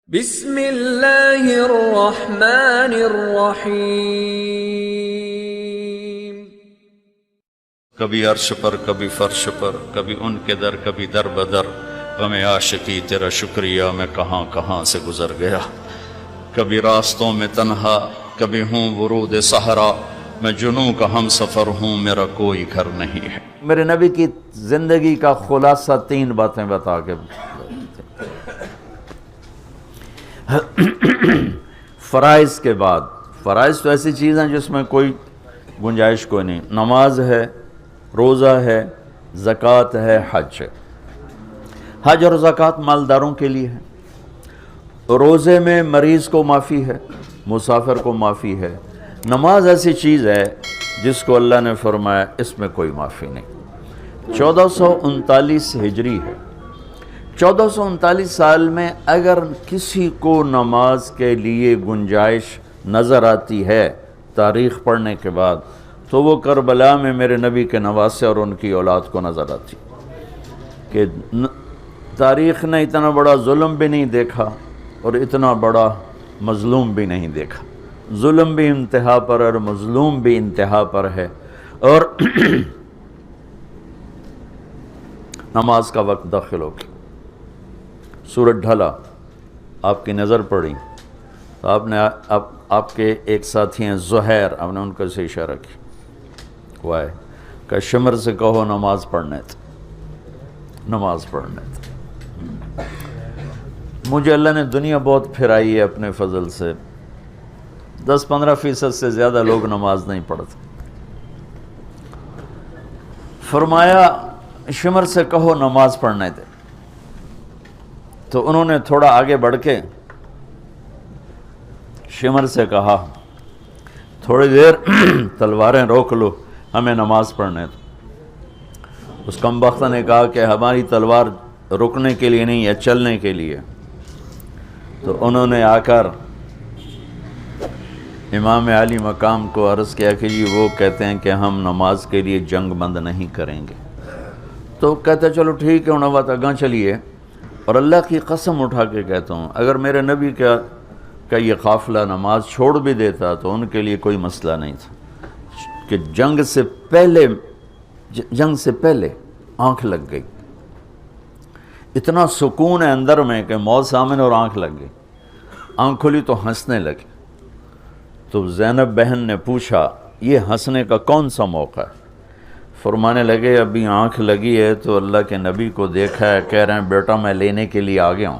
بسم اللہ الرحمن الرحیم۔ کبھی عرش پر کبھی فرش پر، کبھی ان کے در کبھی در بدر، غم عاشقی تیرا شکریہ میں کہاں کہاں سے گزر گیا۔ کبھی راستوں میں تنہا، کبھی ہوں ورود صحرا، میں جنوں کا ہم سفر ہوں، میرا کوئی گھر نہیں ہے۔ میرے نبی کی زندگی کا خلاصہ 3 باتیں بتا کے فرائض کے بعد، فرائض تو ایسی چیز ہیں جس میں کوئی گنجائش کوئی نہیں، نماز ہے، روزہ ہے، زکوٰۃ ہے، حج ہے۔ حج اور زکوٰۃ مالداروں کے لیے ہے، روزے میں مریض کو معافی ہے، مسافر کو معافی ہے۔ نماز ایسی چیز ہے جس کو اللہ نے فرمایا اس میں کوئی معافی نہیں۔ 1439 ہجری ہے، 1439 سال میں اگر کسی کو نماز کے لیے گنجائش نظر آتی ہے تاریخ پڑھنے کے بعد، تو وہ کربلا میں میرے نبی کے نواسے اور ان کی اولاد کو نظر آتی کہ تاریخ نے اتنا بڑا ظلم بھی نہیں دیکھا اور اتنا بڑا مظلوم بھی نہیں دیکھا۔ ظلم بھی انتہا پر اور مظلوم بھی انتہا پر ہے، اور نماز کا وقت داخل ہو گیا، سورج ڈھلا، آپ کی نظر پڑی تو آپ کے ایک ساتھی ہیں زہیر، آپ نے ان کو سے اشارہ کیا، وائے کہ شمر سے کہو نماز پڑھنے تھے، نماز پڑھنے تھے۔ مجھے اللہ نے دنیا بہت پھرائی ہے اپنے فضل سے، 10-15% سے زیادہ لوگ نماز نہیں پڑھتے۔ فرمایا شمر سے کہو نماز پڑھنے تھے، تو انہوں نے تھوڑا آگے بڑھ کے شمر سے کہا تھوڑی دیر تلواریں روک لو، ہمیں نماز پڑھنے دو۔ اس کم بخت نے کہا کہ ہماری تلوار رکنے کے لیے نہیں ہے، چلنے کے لیے۔ تو انہوں نے آ کر امام علی مقام کو عرض کیا کہ جی وہ کہتے ہیں کہ ہم نماز کے لیے جنگ بند نہیں کریں گے۔ تو کہتے چلو ٹھیک ہے، انہوں نے اگاں چلیے، اور اللہ کی قسم اٹھا کے کہتا ہوں اگر میرے نبی کا یہ قافلہ نماز چھوڑ بھی دیتا تو ان کے لیے کوئی مسئلہ نہیں تھا، کہ جنگ سے پہلے آنکھ لگ گئی، اتنا سکون ہے اندر میں کہ موت سامنے اور آنکھ لگ گئی، آنکھ کھلی تو ہنسنے لگے۔ تو زینب بہن نے پوچھا یہ ہنسنے کا کون سا موقع ہے؟ فرمانے لگے ابھی آنکھ لگی ہے تو اللہ کے نبی کو دیکھا ہے، کہہ رہے ہیں بیٹا میں لینے کے لیے آ گیا ہوں،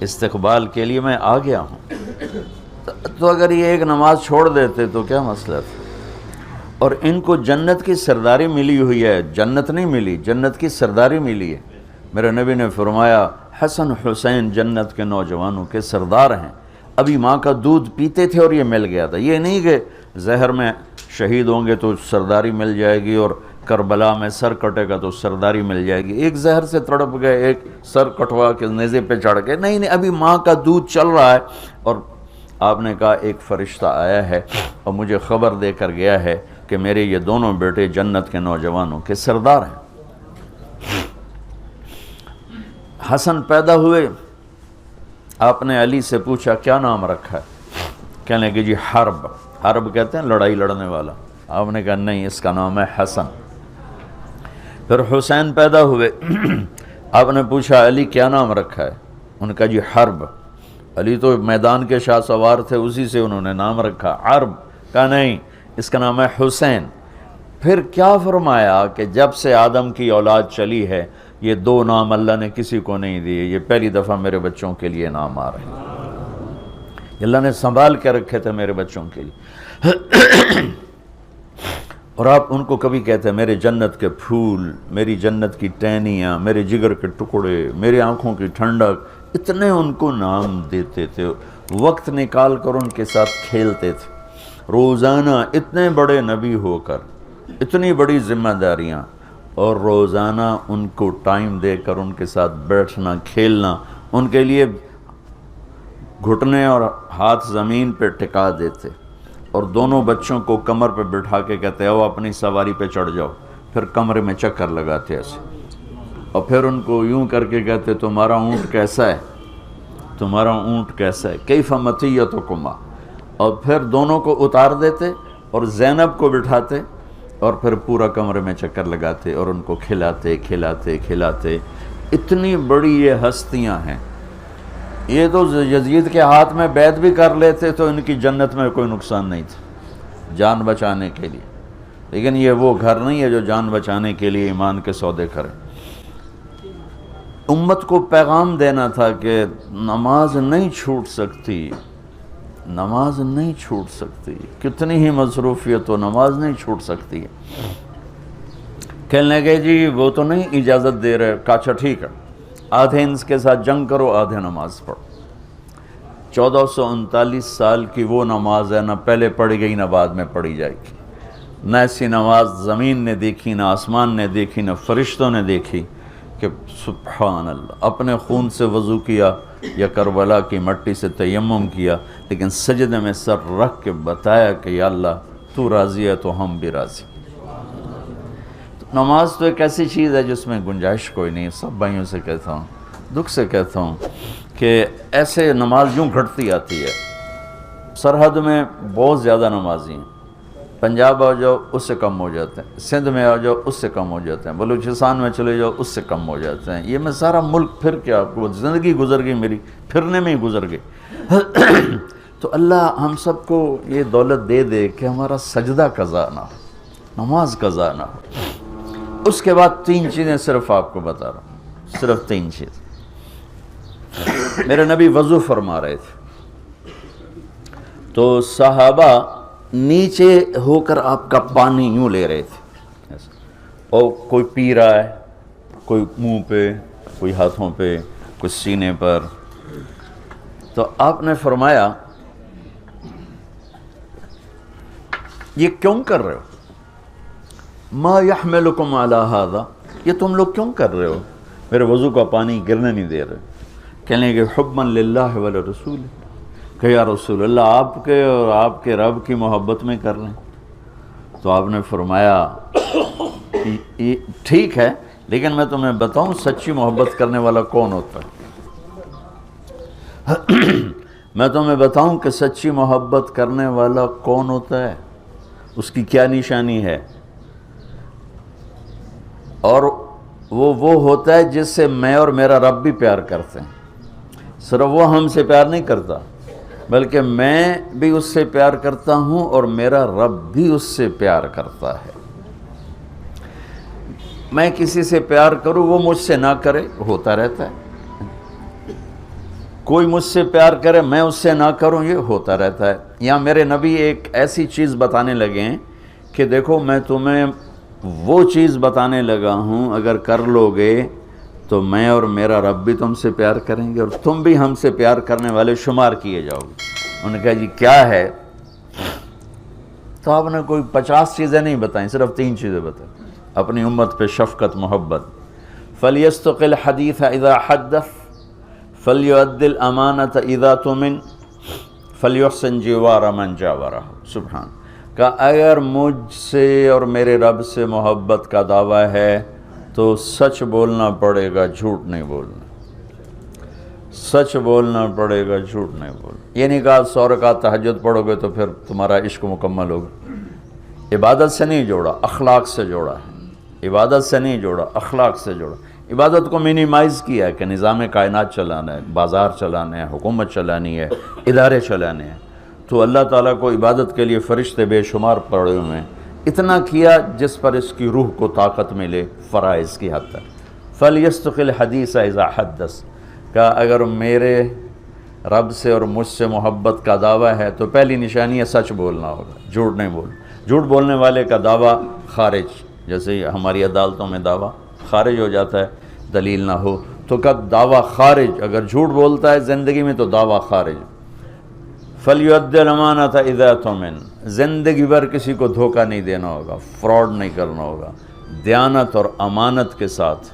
استقبال کے لیے میں آ گیا ہوں۔ تو اگر یہ ایک نماز چھوڑ دیتے تو کیا مسئلہ تھا؟ اور ان کو جنت کی سرداری ملی ہوئی ہے، جنت نہیں ملی، جنت کی سرداری ملی ہے۔ میرے نبی نے فرمایا حسن حسین جنت کے نوجوانوں کے سردار ہیں، ابھی ماں کا دودھ پیتے تھے اور یہ مل گیا تھا۔ یہ نہیں کہ زہر میں شہید ہوں گے تو سرداری مل جائے گی اور کربلا میں سر کٹے گا تو سرداری مل جائے گی، ایک زہر سے تڑپ گئے، ایک سر کٹوا کے نیزے پہ چڑھ گئے، نہیں، ابھی ماں کا دودھ چل رہا ہے۔ اور آپ نے کہا ایک فرشتہ آیا ہے اور مجھے خبر دے کر گیا ہے کہ میرے یہ دونوں بیٹے جنت کے نوجوانوں کے سردار ہیں۔ حسن پیدا ہوئے، آپ نے علی سے پوچھا کیا نام رکھا ہے؟ کہنے لگے جی حرب، حرب کہتے ہیں لڑائی لڑنے والا۔ آپ نے کہا نہیں، اس کا نام ہے حسن۔ پھر حسین پیدا ہوئے، آپ نے پوچھا علی کیا نام رکھا ہے؟ ان کا جی حرب، علی تو میدان کے شاہ سوار تھے، اسی سے انہوں نے نام رکھا حرب۔ کہا نہیں، اس کا نام ہے حسین۔ پھر کیا فرمایا کہ جب سے آدم کی اولاد چلی ہے یہ 2 نام اللہ نے کسی کو نہیں دیے، یہ پہلی دفعہ میرے بچوں کے لیے نام آ رہے ہیں، اللہ نے سنبھال کے رکھے تھے میرے بچوں کے لیے۔ اور آپ ان کو کبھی کہتے ہیں میرے جنت کے پھول، میری جنت کی ٹہنیاں، میرے جگر کے ٹکڑے، میری آنکھوں کی ٹھنڈک، اتنے ان کو نام دیتے تھے، وقت نکال کر ان کے ساتھ کھیلتے تھے۔ روزانہ اتنے بڑے نبی ہو کر اتنی بڑی ذمہ داریاں، اور روزانہ ان کو ٹائم دے کر ان کے ساتھ بیٹھنا کھیلنا، ان کے لیے گھٹنے اور ہاتھ زمین پہ ٹکا دیتے، اور دونوں بچوں کو کمر پہ بٹھا کے کہتے ہو اپنی سواری پہ چڑھ جاؤ، پھر کمرے میں چکر لگاتے ایسے، اور پھر ان کو یوں کر کے کہتے تمہارا اونٹ کیسا ہے؟ تو تمہارا اونٹ کیسا ہے، کیف مطیتکما، اور پھر دونوں کو اتار دیتے اور زینب کو بٹھاتے اور پھر پورا کمرے میں چکر لگاتے اور ان کو کھلاتے کھلاتے کھلاتے. اتنی بڑی یہ ہستیاں ہیں. یہ تو یزید کے ہاتھ میں بیعت بھی کر لیتے تو ان کی جنت میں کوئی نقصان نہیں تھا جان بچانے کے لیے، لیکن یہ وہ گھر نہیں ہے جو جان بچانے کے لیے ایمان کے سودے کرے. امت کو پیغام دینا تھا کہ نماز نہیں چھوٹ سکتی، نماز نہیں چھوٹ سکتی، کتنی ہی مصروفیت ہو نماز نہیں چھوٹ سکتی ہے. کہنے لگے جی وہ تو نہیں اجازت دے رہے. کہا اچھا ٹھیک ہے، آدھے ان کے ساتھ جنگ کرو، آدھے نماز پڑھو. 1439 سال کی وہ نماز ہے، نہ پہلے پڑھی گئی نہ بعد میں پڑھی جائے گی. نہ ایسی نماز زمین نے دیکھی، نہ آسمان نے دیکھی، نہ فرشتوں نے دیکھی کہ سبحان اللہ اپنے خون سے وضو کیا یا کربلا کی مٹی سے تیمم کیا، لیکن سجدے میں سر رکھ کے بتایا کہ یا اللہ تو راضی ہے تو ہم بھی راضی. نماز تو ایک ایسی چیز ہے جس میں گنجائش کوئی نہیں. سب بھائیوں سے کہتا ہوں، دکھ سے کہتا ہوں کہ ایسے نماز یوں گھٹتی آتی ہے. سرحد میں بہت زیادہ نمازی ہیں، پنجاب آ جاؤ اس سے کم ہو جاتے ہیں، سندھ میں آ جاؤ اس سے کم ہو جاتے ہیں، بلوچستان میں چلے جاؤ اس سے کم ہو جاتے ہیں. یہ میں سارا ملک پھر کے آپ کو زندگی گزر گئی میری پھرنے میں ہی گزر گئی. تو اللہ ہم سب کو یہ دولت دے دے کہ ہمارا سجدہ قضا نہ ہو، نماز قضا نہ ہو. اس کے بعد 3 چیزیں صرف آپ کو بتا رہا ہوں، صرف 3 چیز. میرے نبی وضو فرما رہے تھے تو صحابہ نیچے ہو کر آپ کا پانی یوں لے رہے تھے، اور کوئی پی رہا ہے، کوئی منہ پہ، کوئی ہاتھوں پہ، کوئی سینے پر. تو آپ نے فرمایا یہ کیوں کر رہے ہو؟ ما یحملکم علی ھذا، یہ تم لوگ کیوں کر رہے ہو؟ میرے وضو کا پانی گرنے نہیں دے رہے. کہنے کہ حبا للہ ولرسول، کہ یا رسول اللہ آپ کے اور آپ کے رب کی محبت میں کر رہے ہیں. تو آپ نے فرمایا ٹھیک ہے، لیکن میں تمہیں بتاؤں سچی محبت کرنے والا کون ہوتا ہے؟ میں تمہیں بتاؤں کہ سچی محبت کرنے والا کون ہوتا ہے، اس کی کیا نشانی ہے. اور وہ ہوتا ہے جس سے میں اور میرا رب بھی پیار کرتے ہیں. صرف وہ ہم سے پیار نہیں کرتا، بلکہ میں بھی اس سے پیار کرتا ہوں اور میرا رب بھی اس سے پیار کرتا ہے. میں کسی سے پیار کروں وہ مجھ سے نہ کرے، ہوتا رہتا ہے. کوئی مجھ سے پیار کرے میں اس سے نہ کروں، یہ ہوتا رہتا ہے. یہاں میرے نبی ایک ایسی چیز بتانے لگے ہیں کہ دیکھو میں تمہیں وہ چیز بتانے لگا ہوں، اگر کر لو گے تو میں اور میرا رب بھی تم سے پیار کریں گے اور تم بھی ہم سے پیار کرنے والے شمار کیے جاؤ گے. انہوں نے کہا جی کیا ہے؟ تو آپ نے کوئی 50 چیزیں نہیں بتائیں، صرف 3 چیزیں بتائیں. اپنی امت پہ شفقت، محبت. فَلْيَسْتُقِ الْحَدِيثَ إِذَا حَدَّثَ فَلْيُؤَدِّ الْأَمَانَةَ إِذَا تُؤْمِنَ فَلْيُحْسِنْ جِوَارَ مَنْ جَاوَرَهُ. سبحان. کہ اگر مجھ سے اور میرے رب سے محبت کا دعویٰ ہے تو سچ بولنا پڑے گا، جھوٹ نہیں بولنا. سچ بولنا پڑے گا، جھوٹ نہیں بولنا. یہ نہیں کہا 100 رکعت تہجد پڑھو گے تو پھر تمہارا عشق مکمل ہوگا. عبادت سے نہیں جوڑا، اخلاق سے جوڑا ہے. عبادت سے نہیں جوڑا، اخلاق سے جوڑا. عبادت کو منیمائز کیا ہے کہ نظام کائنات چلانا ہے، بازار چلانا ہے، حکومت چلانی ہے، ادارے چلانے ہیں. تو اللہ تعالیٰ کو عبادت کے لیے فرشتے بے شمار پڑے ہوئے ہیں. اتنا کیا جس پر اس کی روح کو طاقت ملے، فرائض کی حد تک. فَلْيَسْتُقِ الْحَدِيثَ إِذَا حَدَّثَ. کہ اگر میرے رب سے اور مجھ سے محبت کا دعویٰ ہے تو پہلی نشانی ہے سچ بولنا ہوگا، جھوٹ نہیں بولنا. جھوٹ بولنے والے کا دعویٰ خارج، جیسے ہماری عدالتوں میں دعویٰ خارج ہو جاتا ہے دلیل نہ ہو تو کا دعویٰ خارج. اگر جھوٹ بولتا ہے زندگی میں تو دعویٰ خارج. فَلْيُؤَدِّ الْأَمَانَةَ إِذَا تُؤْمِنَ. زندگی بھر کسی کو دھوکہ نہیں دینا ہوگا، فراڈ نہیں کرنا ہوگا، دیانت اور امانت کے ساتھ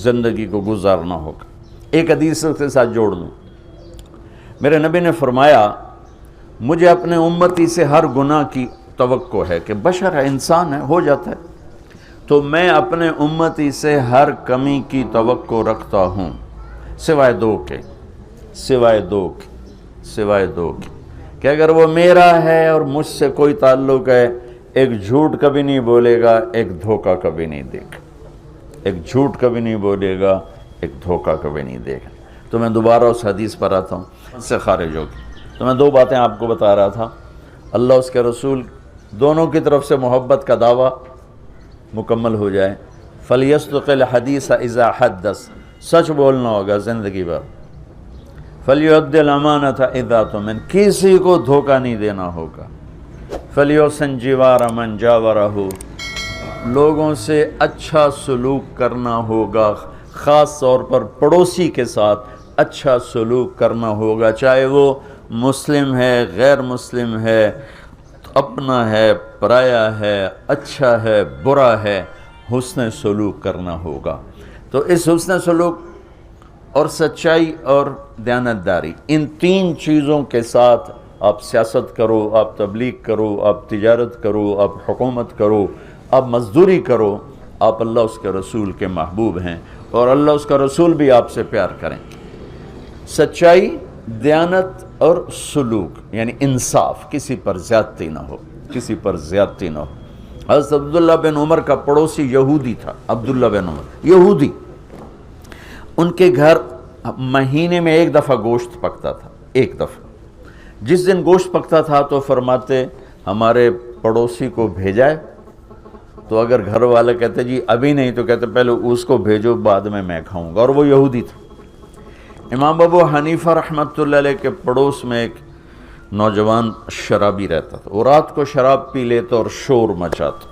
زندگی کو گزارنا ہوگا. ایک حدیث کے ساتھ جوڑ دوں. میرے نبی نے فرمایا مجھے اپنے امتی سے ہر گناہ کی توقع ہے کہ بشر ہے، انسان ہے، ہو جاتا ہے. تو میں اپنے امتی سے ہر کمی کی توقع رکھتا ہوں سوائے 2 کے. سوائے دو کہ اگر وہ میرا ہے اور مجھ سے کوئی تعلق ہے، ایک جھوٹ کبھی نہیں بولے گا، ایک دھوکہ کبھی نہیں دے گا، ایک جھوٹ کبھی نہیں بولے گا، ایک دھوکہ کبھی نہیں دے گا۔ تو میں دوبارہ اس حدیث پر آتا ہوں، اس سے خارج ہو گئی۔ تو میں دو باتیں آپ کو بتا رہا تھا، اللہ اس کے رسول دونوں کی طرف سے محبت کا دعویٰ مکمل ہو جائے۔ فَلْيَصْدُقِ الْحَدِيثَ إِذَا حَدَّثَ، سچ بولنا ہوگا زندگی بھر۔ فَلْيُؤَدِّ الْأَمَانَةَ إِذَا تُؤْمِنَ، کسی کو دھوکہ نہیں دینا ہوگا۔ فَلْيُحْسِنْ جِوَارَ مَنْ جَاوَرَهُ، لوگوں سے اچھا سلوک کرنا ہوگا، خاص طور پر پڑوسی کے ساتھ اچھا سلوک کرنا ہوگا، چاہے وہ مسلم ہے، غیر مسلم ہے، اپنا ہے، پرایا ہے، اچھا ہے، برا ہے، حسن سلوک کرنا ہوگا۔ تو اس حسن سلوک اور سچائی اور دیانتداری، ان تین چیزوں کے ساتھ آپ سیاست کرو، آپ تبلیغ کرو، آپ تجارت کرو، آپ حکومت کرو، آپ مزدوری کرو، آپ اللہ اس کے رسول کے محبوب ہیں اور اللہ اس کا رسول بھی آپ سے پیار کریں۔ سچائی، دیانت اور سلوک یعنی انصاف، کسی پر زیادتی نہ ہو، کسی پر زیادتی نہ ہو۔ حضرت عبداللہ بن عمر کا پڑوسی یہودی تھا، عبداللہ بن عمر یہودی، ان کے گھر مہینے میں ایک دفعہ گوشت پکتا تھا، ایک دفعہ۔ جس دن گوشت پکتا تھا تو فرماتے ہمارے پڑوسی کو بھیجائے، تو اگر گھر والا کہتے جی ابھی نہیں، تو کہتے پہلے اس کو بھیجو، بعد میں کھاؤں گا، اور وہ یہودی تھا۔ امام ابو حنیفہ رحمۃ اللہ علیہ کے پڑوس میں ایک نوجوان شرابی رہتا تھا، وہ رات کو شراب پی لیتا اور شور مچاتا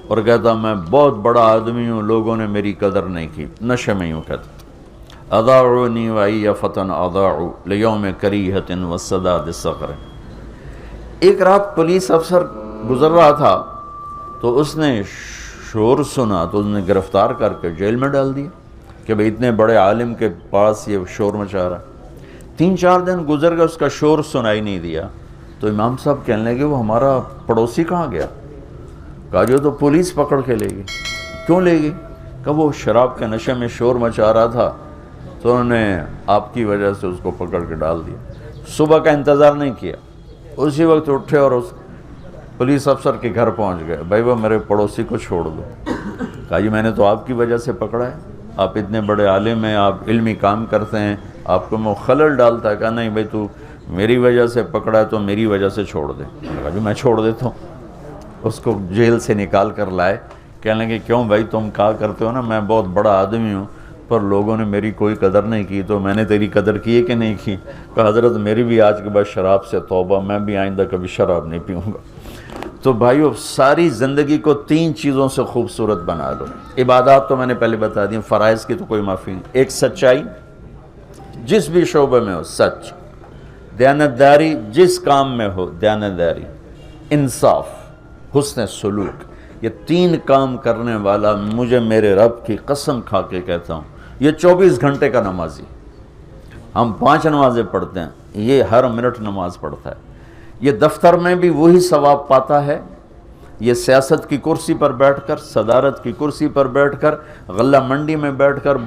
اور کہتا میں بہت بڑا آدمی ہوں، لوگوں نے میری قدر نہیں کی، نشے میں یوں کہتا تھا، اضاعونی وای فتن اضاعوا لیوم کریہۃ وسداد صخر۔ ایک رات پولیس افسر گزر رہا تھا تو اس نے شور سنا تو اس نے گرفتار کر کے جیل میں ڈال دیا کہ بھئی اتنے بڑے عالم کے پاس یہ شور مچا رہا۔ 3-4 دن گزر گئے، اس کا شور سنائی نہیں دیا، تو امام صاحب کہنے لگے وہ ہمارا پڑوسی کہاں گیا؟ کہا جو تو پولیس پکڑ کے لے گئی۔ کیوں لے گئی؟ کہ وہ شراب کے نشے میں شور مچا رہا تھا، تو انہوں نے آپ کی وجہ سے اس کو پکڑ کے ڈال دیا۔ صبح کا انتظار نہیں کیا، اسی وقت اٹھے اور اس پولیس افسر کے گھر پہنچ گئے، بھائی وہ میرے پڑوسی کو چھوڑ دو۔ کہا جی میں نے تو آپ کی وجہ سے پکڑا ہے، آپ اتنے بڑے عالم ہیں، آپ علمی کام کرتے ہیں، آپ کو میں خلل ڈالتا ہے۔ کہا نہیں بھائی تو میری وجہ سے پکڑا ہے تو میری وجہ سے چھوڑ دے۔ کہا جی میں چھوڑ دیتا ہوں۔ اس کو جیل سے نکال کر لائے، کہنے لگے کیوں بھائی تم کہا کرتے ہو نا میں بہت بڑا آدمی ہوں پر لوگوں نے میری کوئی قدر نہیں کی، تو میں نے تیری قدر کی ہے کہ نہیں کی؟ کہا حضرت میری بھی آج کے بعد شراب سے توبہ، میں بھی آئندہ کبھی شراب نہیں پیوں گا۔ تو بھائیو ساری زندگی کو 3 چیزوں سے خوبصورت بنا لو۔ عبادات تو میں نے پہلے بتا دی، فرائض کی تو کوئی معافی نہیں۔ ایک سچائی، جس بھی شعبے میں ہو سچ، دیانتداری، جس کام میں ہو دیانتداری، انصاف، حسن سلوک، یہ 3 کام کرنے والا مجھے میرے رب کی قسم کھا کے کہتا ہوں یہ 24 گھنٹے کا نمازی۔ ہم 5 نمازیں پڑھتے ہیں، یہ ہر منٹ نماز پڑھتا ہے، یہ دفتر میں بھی وہی ثواب پاتا ہے، یہ سیاست کی کرسی پر بیٹھ کر، صدارت کی کرسی پر بیٹھ کر، غلہ منڈی میں بیٹھ کر،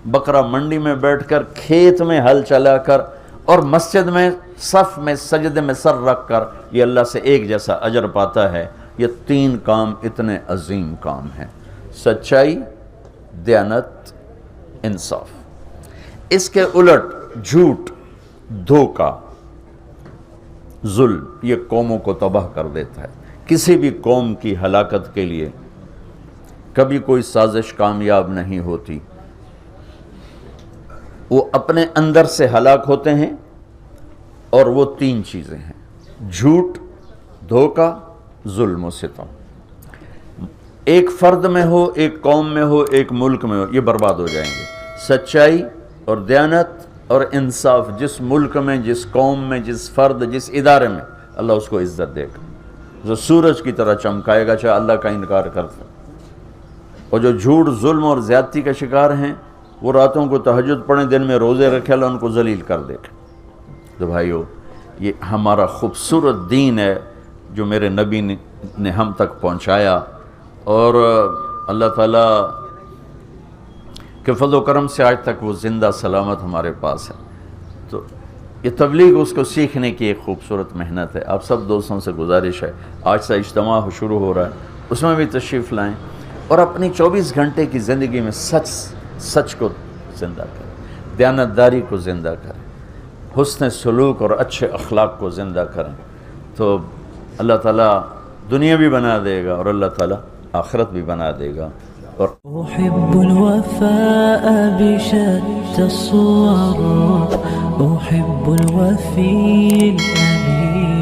بکرا منڈی میں بیٹھ کر، کھیت میں ہل چلا کر، اور مسجد میں صف میں سجدے میں سر رکھ کر یہ اللہ سے ایک جیسا اجر پاتا ہے۔ یہ 3 کام اتنے عظیم کام ہیں، سچائی، دیانت، انصاف۔ اس کے الٹ جھوٹ، دھوکہ، ظلم، یہ قوموں کو تباہ کر دیتا ہے۔ کسی بھی قوم کی ہلاکت کے لیے کبھی کوئی سازش کامیاب نہیں ہوتی، وہ اپنے اندر سے ہلاک ہوتے ہیں، اور وہ 3 چیزیں ہیں، جھوٹ، دھوکہ، ظلم و ستم۔ ایک فرد میں ہو، ایک قوم میں ہو، ایک ملک میں ہو، یہ برباد ہو جائیں گے۔ سچائی اور دیانت اور انصاف جس ملک میں، جس قوم میں، جس فرد، جس ادارے میں، اللہ اس کو عزت دے گا، جو سورج کی طرح چمکائے گا چاہے اللہ کا انکار کرتا۔ اور جو جھوٹ، ظلم اور زیادتی کا شکار ہیں وہ راتوں کو تہجد پڑھیں، دن میں روزے رکھے، اللہ ان کو ذلیل کر دے گا۔ تو بھائیو یہ ہمارا خوبصورت دین ہے جو میرے نبی نے ہم تک پہنچایا، اور اللہ تعالیٰ کے فضل و کرم سے آج تک وہ زندہ سلامت ہمارے پاس ہے۔ تو یہ تبلیغ اس کو سیکھنے کی ایک خوبصورت محنت ہے. آپ سب دوستوں سے گزارش ہے، آج سے اجتماع شروع ہو رہا ہے، اس میں بھی تشریف لائیں اور اپنی 24 گھنٹے کی زندگی میں سچ کو زندہ کریں، دیانتداری کو زندہ کریں، حسن سلوک اور اچھے اخلاق کو زندہ کریں، تو اللہ تعالیٰ دنیا بھی بنا دے گا اور اللہ تعالیٰ آخرت بھی بنا دے گا. اور أحب الوفاء بشتى الصور، أحب الوفي الأمين.